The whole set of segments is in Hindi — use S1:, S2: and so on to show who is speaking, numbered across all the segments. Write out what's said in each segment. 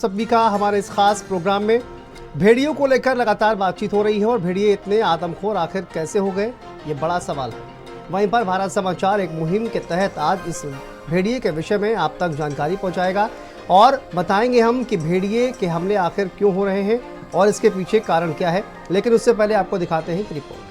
S1: सभी का हमारे इस खास प्रोग्राम में भेड़ियों को लेकर लगातार बातचीत हो रही है और भेड़िए इतने आदमखोर आखिर कैसे हो गए, ये बड़ा सवाल है। वहीं पर भारत समाचार एक मुहिम के तहत आज इस भेड़िए के विषय में आप तक जानकारी पहुंचाएगा और बताएंगे हम कि भेड़िए के हमले आखिर क्यों हो रहे हैं और इसके पीछे कारण क्या है। लेकिन उससे पहले आपको दिखाते हैं एक रिपोर्ट।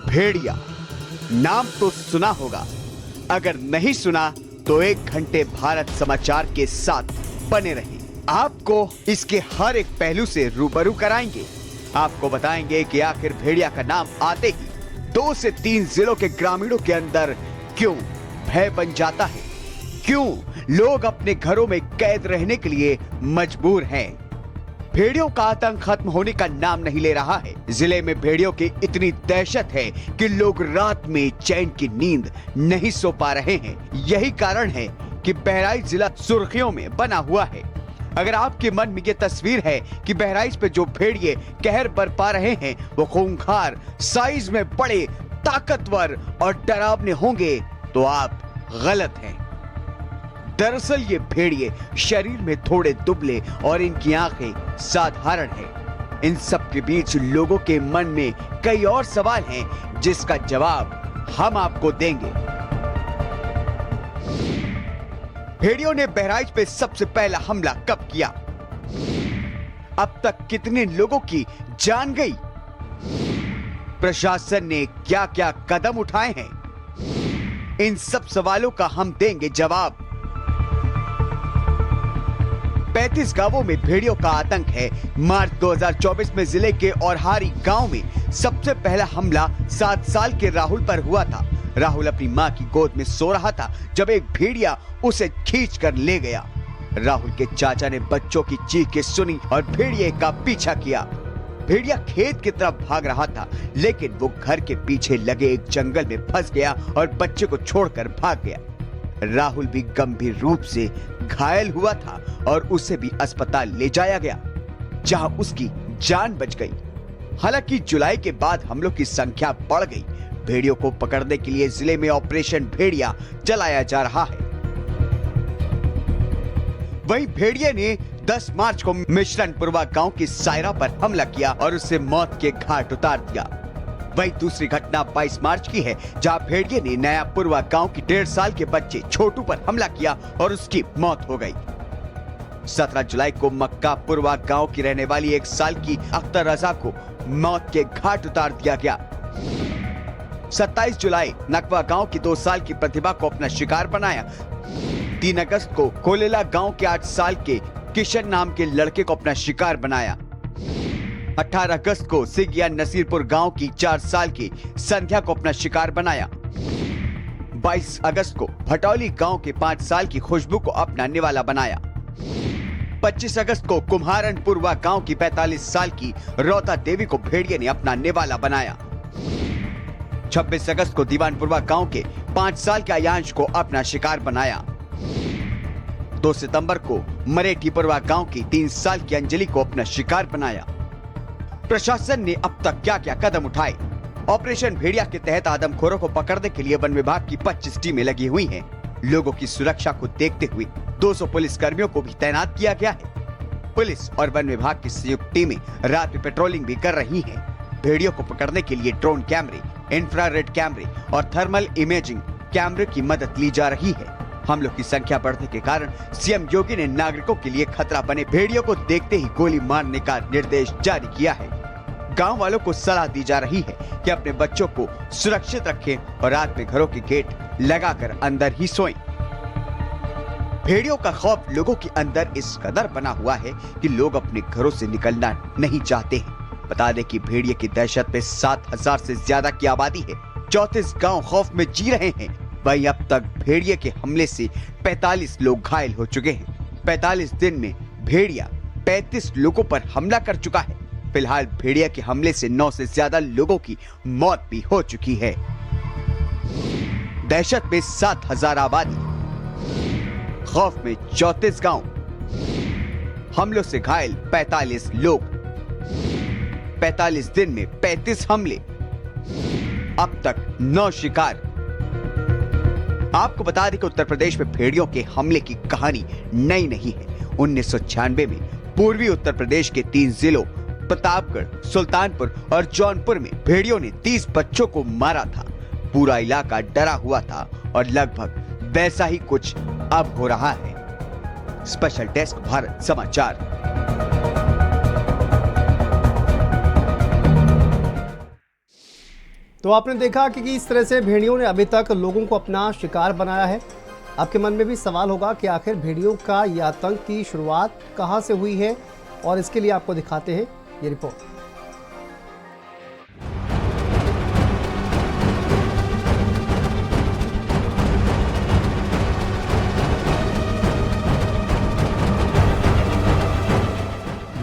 S2: भेड़िया नाम तो सुना होगा, अगर नहीं सुना तो 1 घंटे भारत समाचार के साथ बने रहें। आपको इसके हर एक पहलू से रूबरू कराएंगे। आपको बताएंगे कि आखिर भेड़िया का नाम आते ही 2 से 3 जिलों के ग्रामीणों के अंदर क्यों भय बन जाता है, क्यों लोग अपने घरों में कैद रहने के लिए मजबूर हैं। भेड़ियों का आतंक खत्म होने का नाम नहीं ले रहा है। जिले में भेड़ियों की इतनी दहशत है कि लोग रात में चैन की नींद नहीं सो पा रहे हैं। यही कारण है कि बहराइच जिला सुर्खियों में बना हुआ है। अगर आपके मन में ये तस्वीर है कि बहराइच पे जो भेड़िए कहर बरपा रहे हैं वो खूंखार, साइज में बड़े, ताकतवर और डरावने होंगे तो आप गलत हैं। दरअसल ये भेड़िए शरीर में थोड़े दुबले और इनकी आंखें साधारण हैं। इन सब के बीच लोगों के मन में कई और सवाल हैं जिसका जवाब हम आपको देंगे। भेड़ियों ने बहराइच पे सबसे पहला हमला कब किया? अब तक कितने लोगों की जान गई? प्रशासन ने क्या क्या कदम उठाए हैं? इन सब सवालों का हम देंगे जवाब। 35 गांवों में भेड़ियों का आतंक है। मार्च 2024 में जिले के औरहारी गांव में सबसे पहला हमला 7 साल के राहुल पर हुआ था। राहुल अपनी मां की गोद में सो रहा था जब एक भेड़िया उसे खींच कर ले गया। राहुल के चाचा ने बच्चों की चीखें सुनी और भेड़िए का पीछा किया। भेड़िया खेत की तरफ भाग रहा था, लेकिन वो घर के पीछे लगे एक जंगल में फंस गया और बच्चे को छोड़कर भाग गया। राहुल भी गंभीर रूप से घायल हुआ था और उसे भी अस्पताल ले जाया गया, जहां उसकी जान बच गई। हालांकि जुलाई के बाद हमलों की संख्या बढ़ गई। भेड़ियों को पकड़ने के लिए जिले में ऑपरेशन भेड़िया चलाया जा रहा है। वहीं भेड़िए ने 10 मार्च को मिश्रणपुरवा गांव की सायरा पर हमला किया और उसे मौत के घाट उतार दिया। वही दूसरी घटना 22 मार्च की है, जहां भेड़िए ने नयापुरवा गांव की 1.5 साल के बच्चे छोटू पर हमला किया और उसकी मौत हो गई। 17 जुलाई को मक्कापुरवा गांव की रहने वाली 1 साल की अख्तर रजा को मौत के घाट उतार दिया गया। 27 जुलाई नकवा गांव की 2 साल की प्रतिभा को अपना शिकार बनाया। 3 अगस्त को कोलेला गांव के 8 साल के किशन नाम के लड़के को अपना शिकार बनाया। 18 अगस्त को सिगिया नसीरपुर गांव की 4 साल की संध्या को अपना शिकार बनाया। 22 अगस्त को भटौली गांव के 5 साल की खुशबू को अपना निवाला बनाया। 25 अगस्त को कुम्हारनपुरवा गांव की 45 साल की रोता देवी को भेड़िए ने अपना निवाला बनाया। 26 अगस्त को दीवानपुरवा गांव के 5 साल के आयांश को अपना शिकार बनाया। 2 सितंबर को मरेठीपुरवा गांव की 3 साल की अंजलि को अपना शिकार बनाया। प्रशासन ने अब तक क्या क्या कदम उठाए? ऑपरेशन भेड़िया के तहत आदमखोरों को पकड़ने के लिए वन विभाग की 25 टीमें लगी हुई हैं। लोगों की सुरक्षा को देखते हुए 200 पुलिस कर्मियों को भी तैनात किया गया है। पुलिस और वन विभाग की संयुक्त टीमें रात में पेट्रोलिंग भी कर रही हैं। भेड़ियों को पकड़ने के लिए ड्रोन कैमरे, इंफ्रारेड कैमरे और थर्मल इमेजिंग कैमरे की मदद ली जा रही है। हमलों की संख्या बढ़ने के कारण सीएम योगी ने नागरिकों के लिए खतरा बने भेड़ियों को देखते ही गोली मारने का निर्देश जारी किया है। गांव वालों को सलाह दी जा रही है कि अपने बच्चों को सुरक्षित रखें और रात में घरों के गेट लगाकर अंदर ही सोएं। भेड़ियों का खौफ लोगों के अंदर इस कदर बना हुआ है कि लोग अपने घरों से निकलना नहीं चाहते हैं। बता दें कि भेड़िए की दहशत में 7,000 से ज्यादा की आबादी है। 34 गांव खौफ में जी रहे हैं। वहीं अब तक भेड़िए के हमले से 45 लोग घायल हो चुके हैं। 45 दिन में भेड़िया 35 लोगों पर हमला कर चुका है। फिलहाल भेड़िया के हमले से 9 से ज्यादा लोगों की मौत भी हो चुकी है। दहशत में 7,000 आबादी, खौफ में 34 गांव, हमलों से घायल 45 लोग। 45 दिन में 35 हमले, अब तक 9 शिकार। आपको बता दें कि उत्तर प्रदेश में भेड़ियों के हमले की कहानी नई नहीं है। 1996 में पूर्वी उत्तर प्रदेश के 3 जिलों प्रतापगढ़, सुल्तानपुर और जौनपुर में भेड़ियों ने 30 बच्चों को मारा था। पूरा इलाका डरा हुआ था और लगभग वैसा ही कुछ अब हो रहा है। स्पेशल डेस्क भारत समाचार।
S1: तो आपने देखा कि इस तरह से भेड़ियों ने अभी तक लोगों को अपना शिकार बनाया है। आपके मन में भी सवाल होगा कि आखिर भेड़ियों का यह आतंक की शुरुआत कहां से हुई है, और इसके लिए आपको दिखाते हैं ये रिपोर्ट।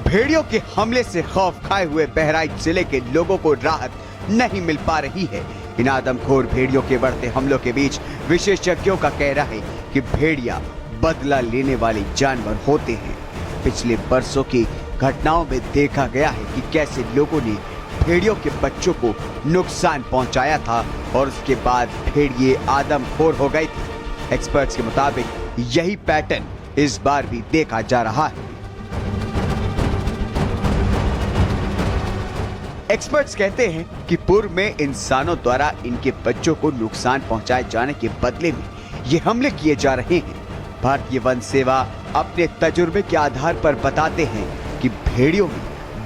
S2: भेड़ियों के हमले से खौफ खाए हुए बहराइच जिले के लोगों को राहत नहीं मिल पा रही है। इन आदमखोर भेड़ियों के बढ़ते हमलों के बीच विशेषज्ञों का कहना है कि भेड़िया बदला लेने वाले जानवर होते हैं। पिछले बरसों की घटनाओं में देखा गया है कि कैसे लोगों ने भेड़ियों के बच्चों को नुकसान पहुंचाया था और उसके बाद भेड़िए आदमखोर हो गए थे। एक्सपर्ट्स के मुताबिक यही पैटर्न इस बार भी देखा जा रहा है। एक्सपर्ट्स कहते हैं कि पूर्व में इंसानों द्वारा इनके बच्चों को नुकसान पहुंचाए जाने के बदले में ये हमले किए जा रहे हैं। भारतीय वन सेवा अपने तजुर्बे के आधार पर बताते हैं कि भेड़ियों में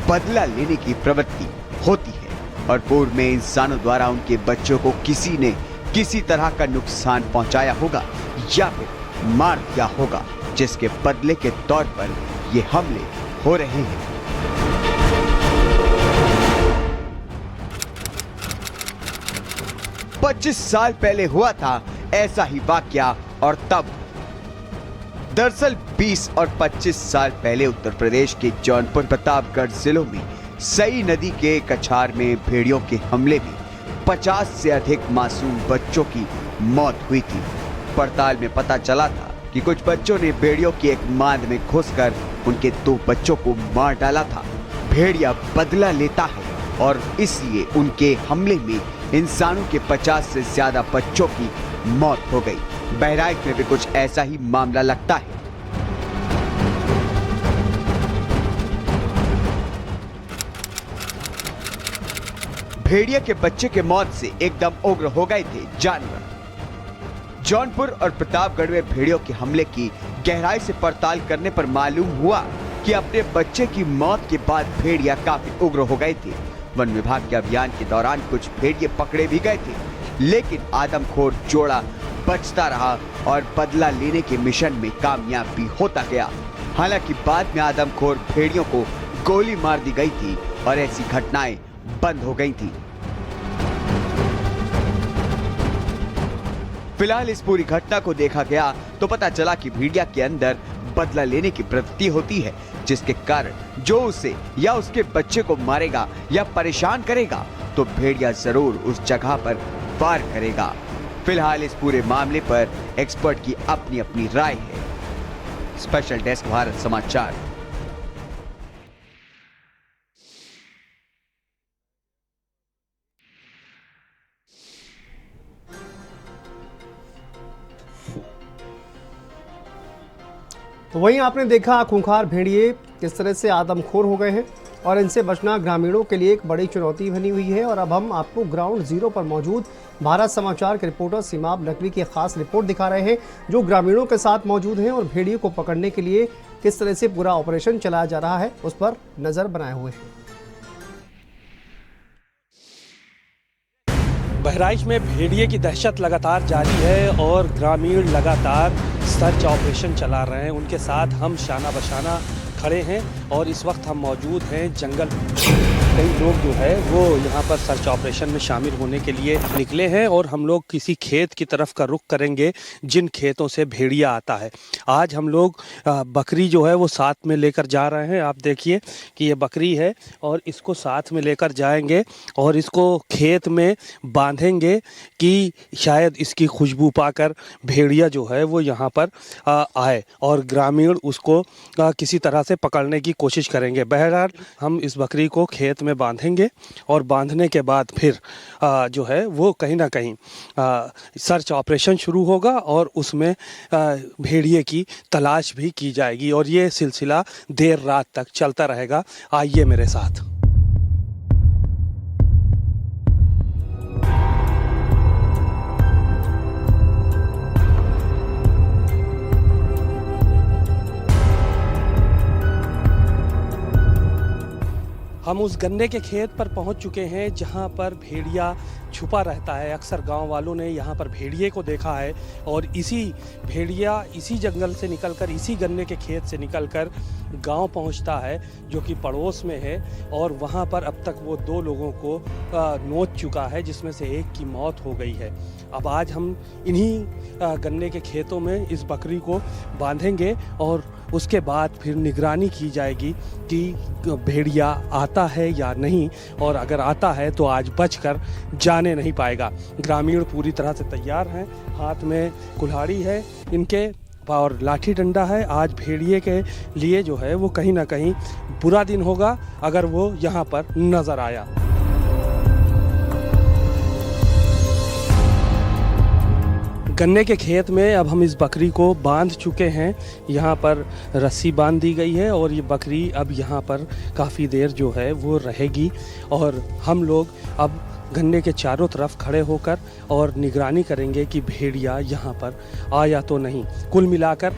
S2: बदला लेने की प्रवृत्ति होती है और पूर्व में इंसानों द्वारा उनके बच्चों को किसी ने किसी तरह का नुकसान पहुंचाया होगा या फिर मार दिया होगा, जिसके बदले के तौर पर ये हमले हो रहे हैं। पच्चीस साल पहले हुआ था ऐसा ही वाकया और तब दरअसल 20 और 25 साल पहले उत्तर प्रदेश के जौनपुर प्रतापगढ़ जिलों में सई नदी के कछार में भेड़ियों के हमले में 50 से अधिक मासूम बच्चों की मौत हुई थी। पड़ताल में पता चला था कि कुछ बच्चों ने भेड़ियों की एक मांद में घुसकर उनके 2 बच्चों को मार डाला था। भेड़िया बदला लेता है और इसलिए उनके हमले में इंसानों के 50 से ज्यादा बच्चों की मौत हो गई। बहराइच में भी कुछ ऐसा ही मामला लगता है। भेड़िया के बच्चे के मौत से एकदम उग्र हो गए थे जानवर। जौनपुर और प्रतापगढ़ में भेड़ियों के हमले की गहराई से पड़ताल करने पर मालूम हुआ कि अपने बच्चे की मौत के बाद भेड़िया काफी उग्र हो गए थे। वन विभाग के अभियान के दौरान कुछ भेड़िए पकड़े भी गए थे, लेकिन आदमखोर जोड़ा बचता रहा और बदला लेने के मिशन में कामयाब भी होता गया। हालांकि बाद में आदमखोर भेड़ियों को गोली मार दी गई थी और ऐसी घटनाएं बंद हो गई थी। फिलहाल इस पूरी घटना को देखा गया तो पता चला कि भेड़िया के अंदर बदला लेने की प्रवृत्ति होती है, जिसके कारण जो उसे या उसके बच्चे को मारेगा या परेशान करेगा तो भेड़िया जरूर उस जगह पर वार करेगा। फिलहाल इस पूरे मामले पर एक्सपर्ट की अपनी अपनी राय है। स्पेशल डेस्क भारत समाचार।
S1: तो वहीं आपने देखा खूंखार भेड़िए किस तरह से आदमखोर हो गए हैं और इनसे बचना ग्रामीणों के लिए एक बड़ी चुनौती बनी हुई है। और अब हम आपको ग्राउंड जीरो पर मौजूद भारत समाचार के रिपोर्टर सीमाब नकवी की खास रिपोर्ट दिखा रहे हैं, जो ग्रामीणों के साथ मौजूद हैं और भेड़ियों को पकड़ने के लिए किस तरह से पूरा ऑपरेशन चलाया जा रहा है उस पर नजर बनाए हुए हैं।
S3: बहराइच में भेड़िए की दहशत लगातार जारी है और ग्रामीण लगातार सर्च ऑपरेशन चला रहे हैं। उनके साथ हम शाना बशाना खड़े हैं और इस वक्त हम मौजूद हैं जंगल। कई लोग जो है वो यहाँ पर सर्च ऑपरेशन में शामिल होने के लिए निकले हैं और हम लोग किसी खेत की तरफ का रुख करेंगे जिन खेतों से भेड़िया आता है। आज हम लोग बकरी जो है वो साथ में लेकर जा रहे हैं। आप देखिए कि ये बकरी है और इसको साथ में लेकर जाएंगे और इसको खेत में बांधेंगे कि शायद इसकी खुशबू पाकर भेड़िया जो है वो यहाँ पर आए और ग्रामीण उसको किसी तरह से पकड़ने की कोशिश करेंगे। बहरहाल हम इस बकरी को खेत में बांधेंगे और बांधने के बाद फिर जो है वो कहीं ना कहीं सर्च ऑपरेशन शुरू होगा और उसमें भेड़िए की तलाश भी की जाएगी और ये सिलसिला देर रात तक चलता रहेगा। आइए मेरे साथ। हम उस गन्ने के खेत पर पहुंच चुके हैं जहां पर भेड़िया छुपा रहता है। अक्सर गांव वालों ने यहां पर भेड़िए को देखा है और इसी भेड़िया इसी जंगल से निकलकर इसी गन्ने के खेत से निकलकर गांव पहुंचता है जो कि पड़ोस में है और वहां पर अब तक वो 2 लोगों को नोच चुका है जिसमें से एक की मौत हो गई है। अब आज हम इन्हीं गन्ने के खेतों में इस बकरी को बांधेंगे और उसके बाद फिर निगरानी की जाएगी कि भेड़िया आता है या नहीं और अगर आता है तो आज बचकर जाने नहीं पाएगा। ग्रामीण पूरी तरह से तैयार हैं, हाथ में कुल्हाड़ी है इनके और लाठी डंडा है। आज भेड़िए के लिए जो है वो कहीं ना कहीं बुरा दिन होगा अगर वो यहाँ पर नज़र आया। गन्ने के खेत में अब हम इस बकरी को बांध चुके हैं। यहाँ पर रस्सी बांध दी गई है और ये बकरी अब यहाँ पर काफ़ी देर जो है वो रहेगी और हम लोग अब गन्ने के चारों तरफ खड़े होकर और निगरानी करेंगे कि भेड़िया यहाँ पर आया तो नहीं। कुल मिलाकर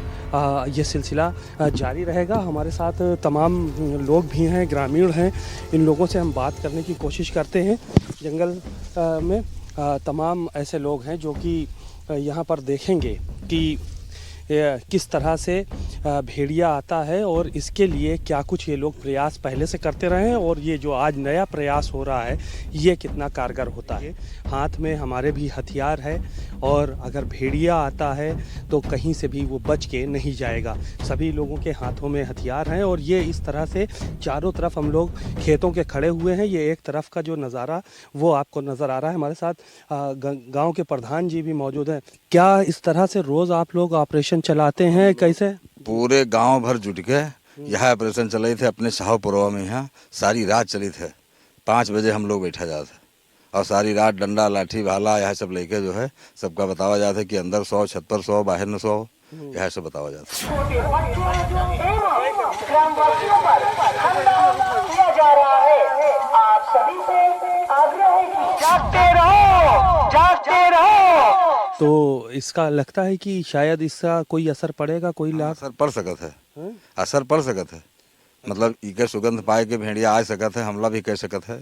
S3: ये सिलसिला जारी रहेगा। हमारे साथ तमाम लोग भी हैं, ग्रामीण हैं, इन लोगों से हम बात करने की कोशिश करते हैं। जंगल में तमाम ऐसे लोग हैं जो कि यहाँ पर देखेंगे कि किस तरह से भेड़िया आता है और इसके लिए क्या कुछ ये लोग प्रयास पहले से करते रहे हैं और ये जो आज नया प्रयास हो रहा है ये कितना कारगर होता है। हाथ में हमारे भी हथियार है और अगर भेड़िया आता है तो कहीं से भी वो बच के नहीं जाएगा। सभी लोगों के हाथों में हथियार हैं और ये इस तरह से चारों तरफ हम लोग खेतों के खड़े हुए हैं। ये एक तरफ का जो नज़ारा वो आपको नज़र आ रहा है। हमारे साथ गांव के प्रधान जी भी मौजूद हैं। क्या इस तरह से रोज़ आप लोग ऑपरेशन चलाते हैं? कैसे?
S4: पूरे गांव भर जुट के यह ऑपरेशन चले थे अपने शाहपुरवा में। यहाँ सारी रात चली थे। 5 बजे हम लोग बैठा जाते और सारी रात डंडा लाठी भाला यह सब लेके जो है सबका बतावा जाता है कि अंदर 100 छत पर 100 बाहर न 100 यह सब बतावा जाता
S3: है। तो इसका लगता है कि शायद इसका कोई असर पड़ेगा, कोई लाभ
S4: असर पड़ सकत है। असर पड़ सकत है, मतलब इके सुगंध पाए के भेड़िया आ सकत है, हमला भी कर सकत है।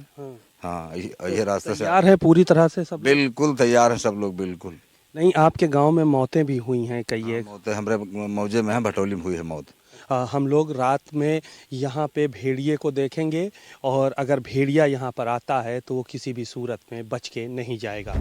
S4: हाँ, ये रास्ते से
S3: तैयार है पूरी तरह से सब?
S4: बिल्कुल तैयार है सब लोग, बिल्कुल।
S3: नहीं, आपके गांव में मौतें भी हुई हैं कई एक?
S4: मौतें हमारे मौजे में है, भटौली में हुई है मौत।
S3: हम लोग रात में यहाँ पे भेड़िए को देखेंगे और अगर भेड़िया यहाँ पर आता है तो वो किसी भी सूरत में बच के नहीं जाएगा।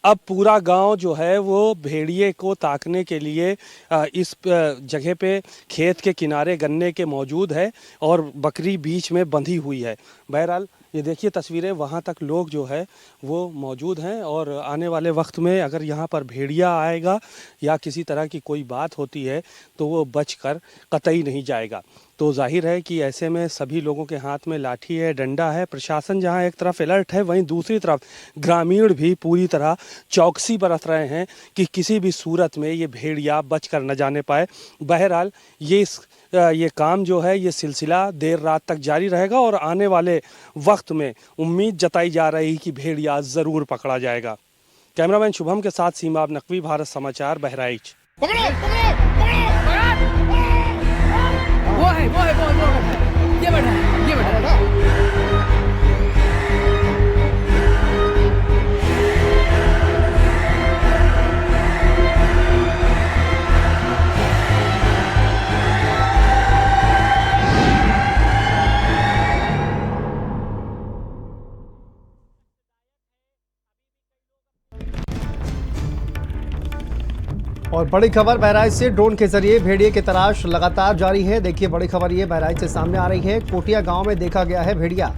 S3: अब पूरा गांव जो है वो भेड़िए को ताकने के लिए इस जगह पे खेत के किनारे गन्ने के मौजूद है और बकरी बीच में बंधी हुई है। बहरहाल ये देखिए तस्वीरें, वहाँ तक लोग जो है वो मौजूद हैं और आने वाले वक्त में अगर यहाँ पर भेड़िया आएगा या किसी तरह की कोई बात होती है तो वो बचकर कतई नहीं जाएगा। तो जाहिर है कि ऐसे में सभी लोगों के हाथ में लाठी है, डंडा है। प्रशासन जहां एक तरफ अलर्ट है, वहीं दूसरी तरफ ग्रामीण भी पूरी तरह चौकसी बरत रहे हैं कि किसी भी सूरत में ये भेड़िया बचकर न जाने पाए। बहरहाल ये काम जो है, ये सिलसिला देर रात तक जारी रहेगा और आने वाले वक्त में उम्मीद जताई जा रही कि भेड़िया ज़रूर पकड़ा जाएगा। कैमरामैन शुभम के साथ सीमा नकवी, भारत समाचार, बहराइच।
S5: ये बैठा
S1: और बड़ी खबर बहराइच से ड्रोन के जरिए भेड़िए की तलाश लगातार जारी है। देखिए बड़ी खबर ये बहराइच से सामने आ रही है। कोटिया गांव में देखा गया है भेड़िया।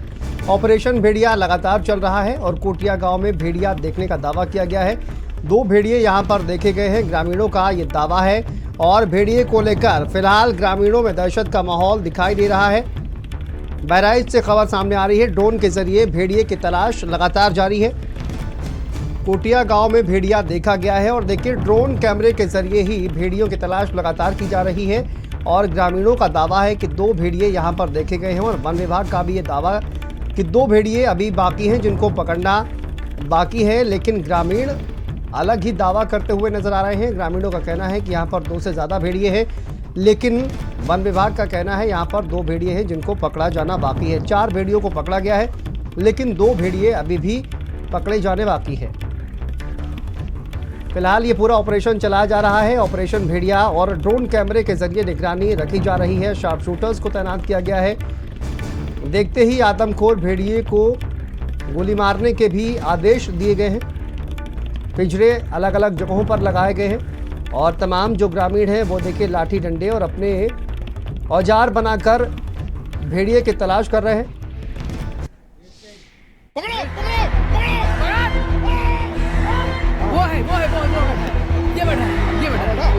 S1: ऑपरेशन भेड़िया लगातार चल रहा है और कोटिया गांव में भेड़िया देखने का दावा किया गया है। 2 भेड़िए यहां पर देखे गए हैं, ग्रामीणों का ये दावा है। और भेड़िए को लेकर फिलहाल ग्रामीणों में दहशत का माहौल दिखाई दे रहा है। बहराइच से खबर सामने आ रही है, ड्रोन के जरिए भेड़िए की तलाश लगातार जारी है। कोटिया गांव में भेड़िया देखा गया है और देखिए ड्रोन कैमरे के जरिए ही भेड़ियों की तलाश लगातार की जा रही है। और ग्रामीणों का दावा है कि 2 भेड़िए यहां पर देखे गए हैं और वन विभाग का भी ये दावा कि 2 भेड़िए अभी बाकी हैं जिनको पकड़ना बाकी है। लेकिन ग्रामीण अलग ही दावा करते हुए नजर आ रहे हैं। ग्रामीणों का कहना है कि यहाँ पर 2 से ज़्यादा भेड़िए हैं, लेकिन वन विभाग का कहना है यहाँ पर 2 भेड़िए हैं जिनको पकड़ा जाना बाकी है। 4 भेड़ियों को पकड़ा गया है, लेकिन 2 भेड़िए अभी भी पकड़े जाने बाकी है। फिलहाल ये पूरा ऑपरेशन चलाया जा रहा है, ऑपरेशन भेड़िया, और ड्रोन कैमरे के जरिए निगरानी रखी जा रही है। शार्प शूटर्स को तैनात किया गया है। देखते ही आदमखोर भेड़िए को गोली मारने के भी आदेश दिए गए हैं। पिंजरे अलग अलग जगहों पर लगाए गए हैं और तमाम जो ग्रामीण हैं वो देखिए लाठी डंडे और अपने औजार बनाकर भेड़िए की तलाश कर रहे हैं।
S5: वो है ये बैठा है।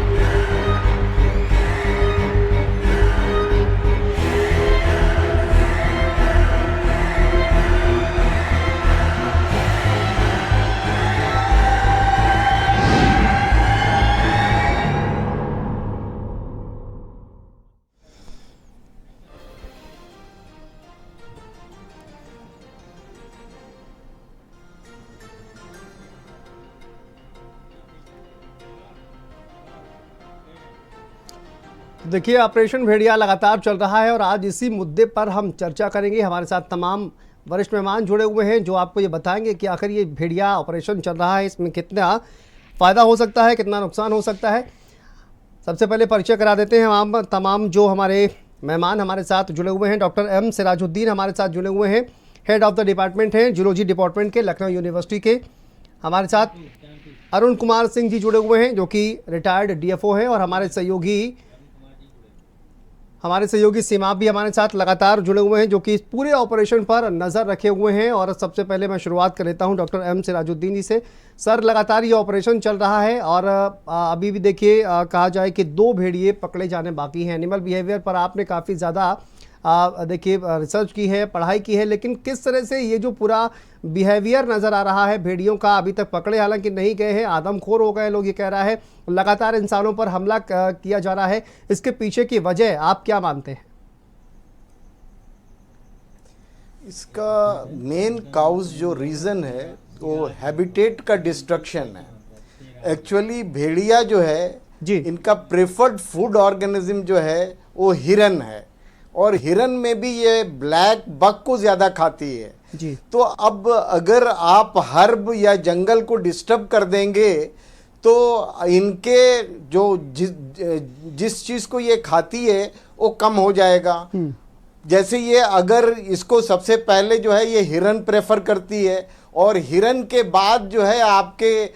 S1: देखिए ऑपरेशन भेड़िया लगातार चल रहा है और आज इसी मुद्दे पर हम चर्चा करेंगे। हमारे साथ तमाम वरिष्ठ मेहमान जुड़े हुए हैं जो आपको ये बताएंगे कि आखिर ये भेड़िया ऑपरेशन चल रहा है, इसमें कितना फ़ायदा हो सकता है, कितना नुकसान हो सकता है। सबसे पहले परिचय करा देते हैं हम तमाम जो हमारे मेहमान हमारे साथ जुड़े हुए हैं। डॉक्टर एम सिराजुद्दीन हमारे साथ जुड़े हुए हैं, हेड ऑफ द डिपार्टमेंट हैं जूलॉजी डिपार्टमेंट के लखनऊ यूनिवर्सिटी के। हमारे साथ अरुण कुमार सिंह जी जुड़े हुए हैं जो कि रिटायर्ड DFO हैं और हमारे सहयोगी सीमा भी हमारे साथ लगातार जुड़े हुए हैं जो कि इस पूरे ऑपरेशन पर नज़र रखे हुए हैं। और सबसे पहले मैं शुरुआत कर लेता हूं डॉक्टर एम सिराजुद्दीन जी से। सर, लगातार ये ऑपरेशन चल रहा है और अभी भी देखिए कहा जाए कि 2 भेड़िए पकड़े जाने बाकी हैं। एनिमल बिहेवियर पर आपने काफ़ी ज़्यादा देखिए रिसर्च की है, पढ़ाई की है, लेकिन किस तरह से ये जो पूरा बिहेवियर नज़र आ रहा है भेड़ियों का, अभी तक पकड़े हालांकि नहीं गए हैं, आदमखोर हो गए लोग ये कह रहा है, लगातार इंसानों पर हमला किया जा रहा है, इसके पीछे की वजह आप क्या मानते हैं?
S6: इसका मेन काउज जो रीज़न है वो हैबिटेट का डिस्ट्रक्शन है। एक्चुअली भेड़िया जो है
S1: जी,
S6: इनका प्रेफर्ड फूड ऑर्गेनिज्म जो है वो हिरन है और हिरन में भी ये ब्लैक बक को ज़्यादा खाती है
S1: जी।
S6: तो अब अगर आप हर्ब या जंगल को डिस्टर्ब कर देंगे तो इनके जो जिस चीज़ को ये खाती है वो कम हो जाएगा। जैसे ये अगर इसको सबसे पहले जो है ये हिरन प्रेफर करती है और हिरन के बाद जो है आपके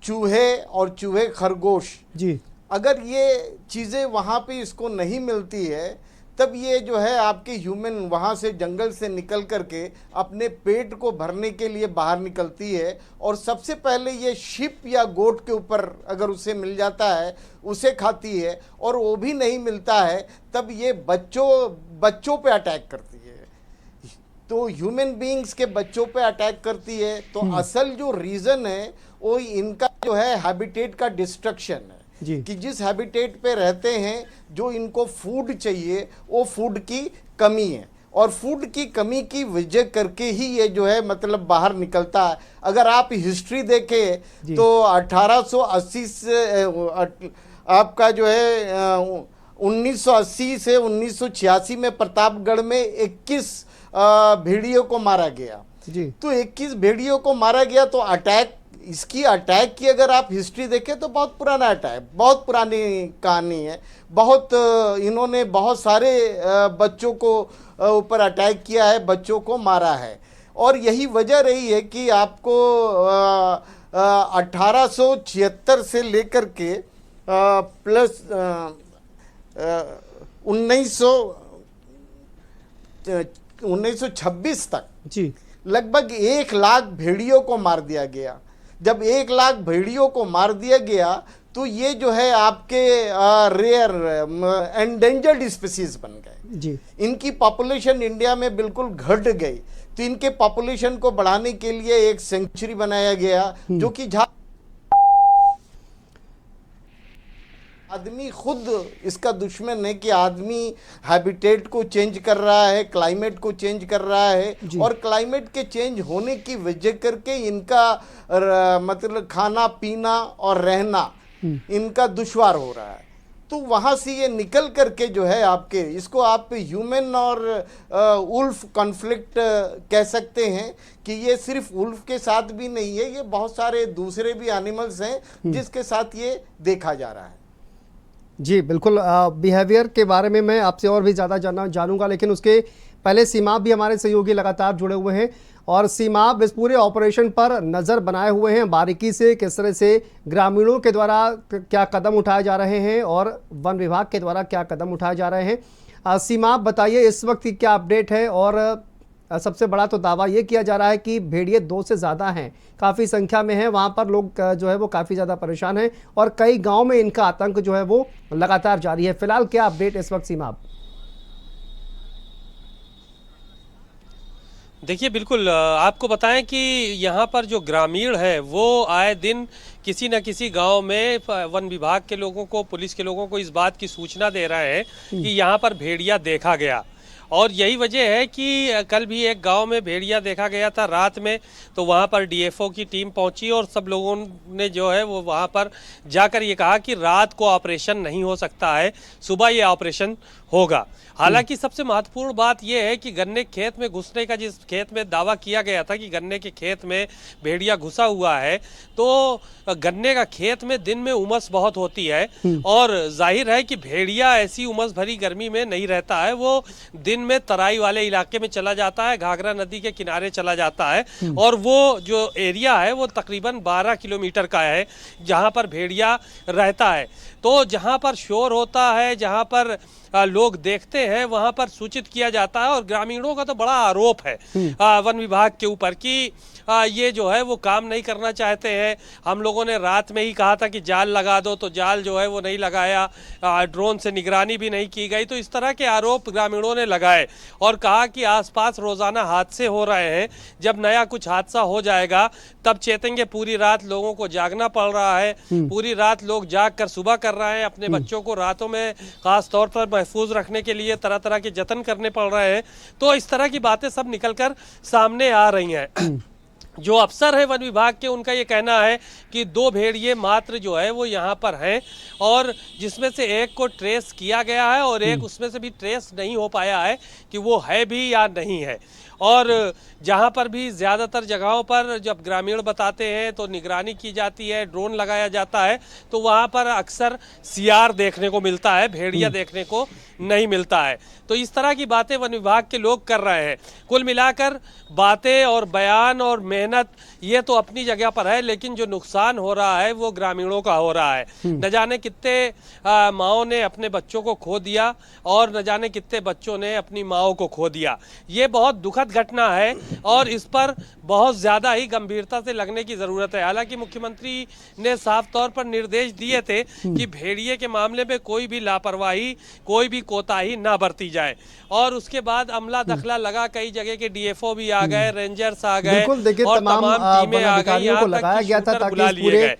S6: चूहे और चूहे खरगोश
S1: जी,
S6: अगर ये चीज़ें वहाँ पे इसको नहीं मिलती है तब ये जो है आपके ह्यूमन वहाँ से जंगल से निकल करके अपने पेट को भरने के लिए बाहर निकलती है और सबसे पहले ये शिप या गोट के ऊपर अगर उसे मिल जाता है उसे खाती है और वो भी नहीं मिलता है तब ये बच्चों पे अटैक करती है। तो ह्यूमन बीइंग्स के बच्चों पे अटैक करती है। तो असल जो रीज़न है वो इनका जो है हैबिटेट का डिस्ट्रक्शन है कि जिस हैबिटेट पे रहते हैं जो इनको फूड चाहिए वो फूड की कमी है और फूड की कमी की वजह करके ही ये जो है मतलब बाहर निकलता है। अगर आप हिस्ट्री देखें तो 1880 से आपका जो है 1980 से 1986 में प्रतापगढ़ में 21 भेड़ियों को मारा गया
S1: जी। तो
S6: 21 भेड़ियों को मारा गया। तो इसकी अटैक की अगर आप हिस्ट्री देखें तो बहुत पुराना अटैक, बहुत पुरानी कहानी है। बहुत इन्होंने बहुत सारे बच्चों को ऊपर अटैक किया है, बच्चों को मारा है और यही वजह रही है कि आपको 1876 से लेकर के प्लस 1926 तक
S1: जी
S6: लगभग 1 लाख भेड़ियों को मार दिया गया। जब 1 लाख भेड़ियों को मार दिया गया तो ये जो है आपके रेयर एंडेंजर्ड स्पीसीज बन गए
S1: जी।
S6: इनकी पॉपुलेशन इंडिया में बिल्कुल घट गई। तो इनके पॉपुलेशन को बढ़ाने के लिए एक सेंचुरी बनाया गया जो कि आदमी खुद इसका दुश्मन है कि आदमी हैबिटेट को चेंज कर रहा है, क्लाइमेट को चेंज कर रहा है और क्लाइमेट के चेंज होने की वजह करके इनका मतलब खाना पीना और रहना इनका दुश्वार हो रहा है। तो वहाँ से ये निकल करके जो है आपके इसको आप ह्यूमन और उल्फ कॉन्फ्लिक्ट कह सकते हैं कि ये सिर्फ उल्फ के साथ भी नहीं है, ये बहुत सारे दूसरे भी एनिमल्स हैं जिसके साथ ये देखा जा रहा है।
S1: जी बिल्कुल, बिहेवियर के बारे में मैं आपसे और भी ज़्यादा जानूंगा, लेकिन उसके पहले सीमाब भी हमारे सहयोगी लगातार जुड़े हुए हैं और सीमाब इस पूरे ऑपरेशन पर नज़र बनाए हुए हैं बारीकी से, किस तरह से ग्रामीणों के द्वारा क्या कदम उठाए जा रहे हैं और वन विभाग के द्वारा क्या कदम उठाए जा रहे हैं। सीमाब बताइए इस वक्त की क्या अपडेट है। और सबसे बड़ा तो दावा ये किया जा रहा है कि भेड़िए 2 से ज़्यादा हैं, काफ़ी संख्या में हैं, वहाँ पर लोग जो है वो काफ़ी ज़्यादा परेशान हैं और कई गांव में इनका आतंक जो है वो लगातार जारी है। फिलहाल क्या अपडेट इस वक्त सीमाब?
S3: देखिए बिल्कुल, आपको बताएं कि यहाँ पर जो ग्रामीण है वो आए दिन किसी न किसी गांव में वन विभाग के लोगों को, पुलिस के लोगों को इस बात की सूचना दे रहे हैं कि यहाँ पर भेड़िया देखा गया। और यही वजह है कि कल भी एक गांव में भेड़िया देखा गया था रात में, तो वहां पर डीएफओ की टीम पहुंची और सब लोगों ने जो है वो वहां पर जाकर ये कहा कि रात को ऑपरेशन नहीं हो सकता है, सुबह ये ऑपरेशन होगा। हालांकि सबसे महत्वपूर्ण बात यह है कि गन्ने के खेत में घुसने का जिस खेत में दावा किया गया था कि गन्ने के खेत में भेड़िया घुसा हुआ है, तो गन्ने का खेत में दिन में उमस बहुत होती है और जाहिर है कि भेड़िया ऐसी उमस भरी गर्मी में नहीं रहता है, वो दिन में तराई वाले इलाके में चला जाता है, घाघरा नदी के किनारे चला जाता है और वो जो एरिया है वो तकरीबन 12 किलोमीटर का है जहाँ पर भेड़िया रहता है। तो जहाँ पर शोर होता है, जहाँ पर लोग देखते हैं, वहां पर सूचित किया जाता है और ग्रामीणों का तो बड़ा आरोप है वन विभाग के ऊपर कि ये जो है वो काम नहीं करना चाहते हैं। हम लोगों ने रात में ही कहा था कि जाल लगा दो, तो जाल जो है वो नहीं लगाया, ड्रोन से निगरानी भी नहीं की गई। तो इस तरह के आरोप ग्रामीणों ने लगाए और कहा कि आसपास रोजाना हादसे हो रहे हैं, जब नया कुछ हादसा हो जाएगा तब चेतेंगे। पूरी रात लोगों को जागना पड़ रहा है, पूरी रात लोग जाग कर सुबह कर रहे हैं, अपने बच्चों को रातों में खास तौर पर महफूज रखने के लिए तरह तरह के जतन करने पड़ रहे हैं। तो इस तरह की बातें सब निकलकर सामने आ रही हैं। जो अफसर है वन विभाग के, उनका ये कहना है कि 2 भेड़िए मात्र जो है वो यहाँ पर हैं और जिसमें से एक को ट्रेस किया गया है और एक उसमें से भी ट्रेस नहीं हो पाया है कि वो है भी या नहीं है। और जहाँ पर भी ज़्यादातर जगहों पर जब ग्रामीण बताते हैं तो निगरानी की जाती है, ड्रोन लगाया जाता है, तो वहाँ पर अक्सर सियार देखने को मिलता है, भेड़िया देखने को नहीं मिलता है। तो इस तरह की बातें वन विभाग के लोग कर रहे हैं। कुल मिलाकर बातें और बयान और मेहनत ये तो अपनी जगह पर है, लेकिन जो नुकसान हो रहा है वो ग्रामीणों का हो रहा है। न जाने कितने माओं ने अपने बच्चों को खो दिया और न जाने कितने बच्चों ने अपनी माओं को खो दिया। ये बहुत दुखद घटना है और इस पर बहुत ज्यादा ही गंभीरता से लगने की जरूरत है। हालांकि मुख्यमंत्री ने साफ तौर पर निर्देश दिए थे कि भेड़िए के मामले में कोई भी लापरवाही, कोई भी कोताही ना बरती जाए और उसके बाद अमला दखला लगा, कई जगह के डीएफओ भी आ गए, रेंजर्स आ गए और तमाम टीमें आ गई, यहाँ
S1: लगाया गया था ताकि इस पूरे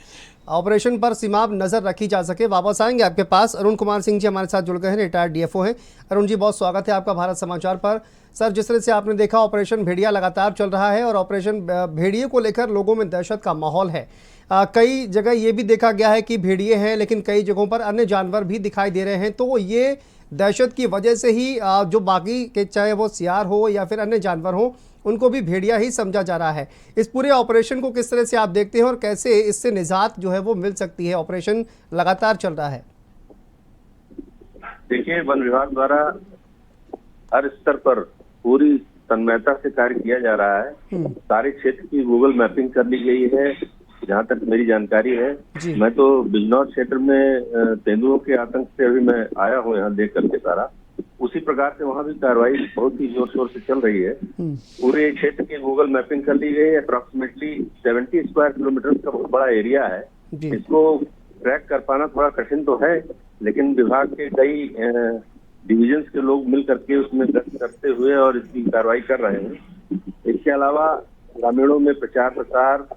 S1: ऑपरेशन पर सीमाब नजर रखी जा सके। वापस आएंगे आपके पास। अरुण कुमार सिंह जी हमारे साथ जुड़ गए हैं, रिटायर्ड डीएफओ हैं। अरुण जी, बहुत स्वागत है आपका भारत समाचार पर। सर, जिस तरह से आपने देखा ऑपरेशन भेड़िया लगातार चल रहा है और ऑपरेशन भेड़िए को लेकर लोगों में दहशत का माहौल है। कई जगह ये भी देखा गया है कि भेड़िए हैं लेकिन कई जगहों पर अन्य जानवर भी दिखाई दे रहे हैं। तो ये दहशत की वजह से ही जो बाकी के, चाहे वो सियार हो या फिर अन्य जानवर हो, उनको भी भेड़िया ही समझा जा रहा है। इस पूरे ऑपरेशन को किस तरह से आप देखते हैं और कैसे इससे निजात जो है वो मिल सकती है? ऑपरेशन लगातार चल रहा है।
S7: देखिए, वन विभाग द्वारा हर स्तर पर पूरी तन्मयता से कार्य किया जा रहा है। सारे क्षेत्र की गूगल मैपिंग कर ली गई है, जहाँ तक मेरी जानकारी है,
S1: जी।
S7: मैं तो बिजनौर क्षेत्र में तेंदुओं के आतंक से अभी मैं आया हूँ यहाँ देख करके सारा, उसी प्रकार से वहाँ भी कार्रवाई बहुत ही जोर शोर से चल रही है। पूरे क्षेत्र की गूगल मैपिंग कर ली गई है। अप्रोक्सीमेटली 70 स्क्वायर किलोमीटर का बहुत बड़ा एरिया है।
S1: जी।
S7: इसको ट्रैक कर पाना थोड़ा कठिन तो है, लेकिन विभाग के कई डिविजन्स के लोग मिल करके उसमें गश्त करते हुए और इसकी कार्रवाई कर रहे हैं। इसके अलावा ग्रामीणों में प्रचार प्रसार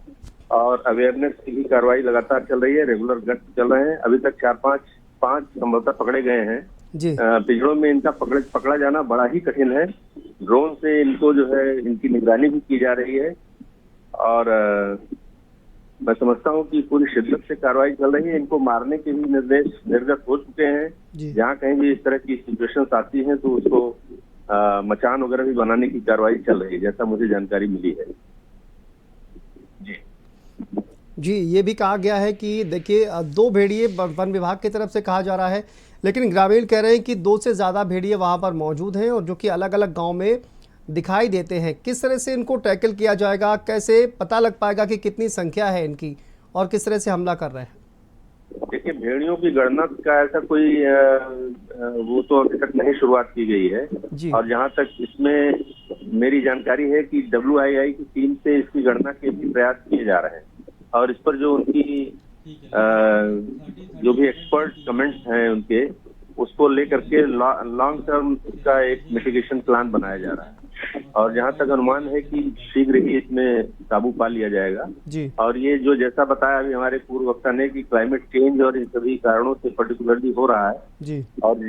S7: और अवेयरनेस की भी कार्रवाई लगातार चल रही है। रेगुलर गश्त चल रहे हैं। अभी तक 4-5 संभवतः पकड़े गए हैं।
S1: जी।
S7: पिंजड़ों में इनका पकड़ा जाना बड़ा ही कठिन है। ड्रोन से इनको जो है इनकी निगरानी भी की जा रही है और मैं समझता हूँ कि पूरी शिद्दत से कार्रवाई चल रही है। इनको मारने के भी निर्देश निर्गत हो चुके हैं। जहाँ कहीं भी इस तरह की सिचुएशन आती हैं तो उसको मचान वगैरह भी बनाने की कार्रवाई चल रही है, जैसा मुझे जानकारी मिली है।
S1: जी, ये भी कहा गया है कि देखिए 2 भेड़िए वन विभाग की तरफ से कहा जा रहा है, लेकिन ग्रामीण कह रहे हैं कि 2 से ज़्यादा भेड़िए वहाँ पर मौजूद हैं और जो कि अलग अलग गांव में दिखाई देते हैं। किस तरह से इनको टैकल किया जाएगा, कैसे पता लग पाएगा कि कितनी संख्या है इनकी और किस तरह से हमला कर रहे हैं?
S7: देखिए, भेड़ियों की गणना का ऐसा कोई वो तो अभी तक नहीं शुरुआत की गई है
S1: जी।
S7: और जहाँ तक इसमें मेरी जानकारी है कि WII की टीम से इसकी गणना के भी प्रयास किए जा रहे हैं और इस पर जो उनकी जो भी एक्सपर्ट कमेंट्स हैं उनके, उसको लेकर के लॉन्ग टर्म इसका एक मिटिगेशन प्लान बनाया जा रहा है और जहाँ तक अनुमान है कि शीघ्र ही इसमें काबू पा लिया जाएगा।
S1: जी।
S7: और ये जो जैसा बताया अभी हमारे पूर्व वक्ता ने कि क्लाइमेट चेंज और इन सभी कारणों से पर्टिकुलरली हो रहा है
S1: जी।
S7: और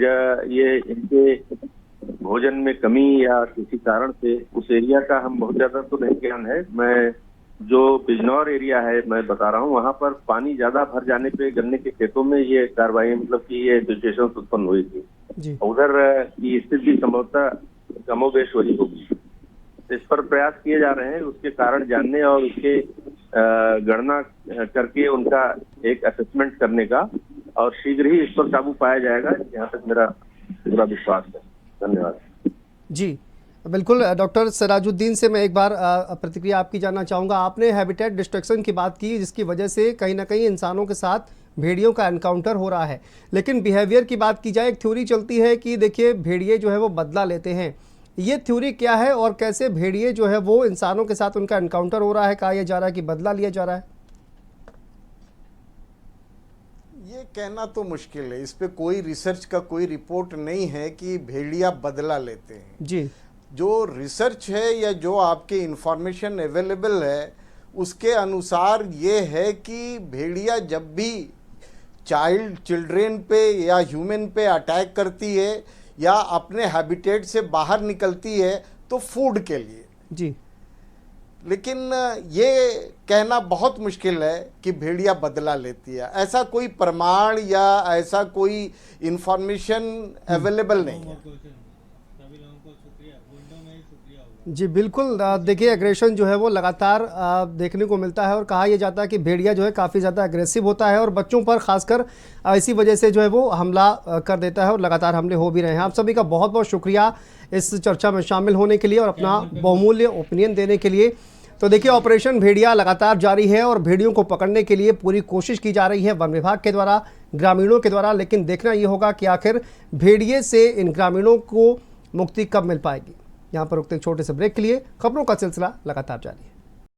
S7: ये इनके भोजन में कमी या किसी कारण से उस एरिया का हम बहुत ज्यादा तो नहीं ज्ञान है। मैं जो बिजनौर एरिया है मैं बता रहा हूँ, वहाँ पर पानी ज्यादा भर जाने पे गन्ने के खेतों में ये कार्रवाई मतलब कि ये सिचुएशन उत्पन्न हुई थी। उधर की स्थिति संभवतः कमोबेश वही होगी। इस पर प्रयास किए जा रहे हैं उसके कारण जानने और उसके गणना करके उनका एक असेसमेंट करने का और शीघ्र ही इस पर काबू पाया जाएगा, यहाँ तक मेरा पूरा विश्वास है। धन्यवाद।
S1: जी बिल्कुल। डॉक्टर सिराजुद्दीन से मैं एक बार प्रतिक्रिया आपकी जानना चाहूँगा। आपने हैबिटेट डिस्ट्रक्शन की बात की जिसकी वजह से कहीं ना कहीं इंसानों के साथ भेड़ियों का एनकाउंटर हो रहा है, लेकिन बिहेवियर की बात की जाए, एक थ्योरी चलती है कि देखिए भेड़िए जो है वो बदला लेते हैं। ये थ्योरी क्या है और कैसे भेड़िए जो है वो इंसानों के साथ उनका एनकाउंटर हो रहा है? कहा यह जा रहा है कि बदला लिया जा रहा है।
S6: ये कहना तो मुश्किल है, इस पे कोई रिसर्च का कोई रिपोर्ट नहीं है कि भेड़िया बदला लेते हैं।
S1: जी।
S6: जो रिसर्च है या जो आपके इंफॉर्मेशन अवेलेबल है उसके अनुसार ये है कि भेड़िया जब भी चिल्ड्रेन पे या ह्यूमन पे अटैक करती है या अपने हैबिटेट से बाहर निकलती है तो फूड के लिए।
S1: जी।
S6: लेकिन ये कहना बहुत मुश्किल है कि भेड़िया बदला लेती है। ऐसा कोई प्रमाण या ऐसा कोई इंफॉर्मेशन अवेलेबल नहीं है।
S1: जी बिल्कुल। देखिए एग्रेशन जो है वो लगातार देखने को मिलता है और कहा यह जाता है कि भेड़िया जो है काफ़ी ज़्यादा एग्रेसिव होता है और बच्चों पर खासकर इसी वजह से जो है वो हमला कर देता है और लगातार हमले हो भी रहे हैं। आप सभी का बहुत बहुत शुक्रिया इस चर्चा में शामिल होने के लिए और अपना बहुमूल्य ओपिनियन देने के लिए। तो देखिए ऑपरेशन भेड़िया लगातार जारी है और भेड़ियों को पकड़ने के लिए पूरी कोशिश की जा रही है वन विभाग के द्वारा, ग्रामीणों के द्वारा, लेकिन देखना ये होगा कि आखिर भेड़िए से इन ग्रामीणों को मुक्ति कब मिल पाएगी। यहाँ पर रुकते एक छोटे से ब्रेक के लिए खबरों का सिलसिला लगातार जारी है।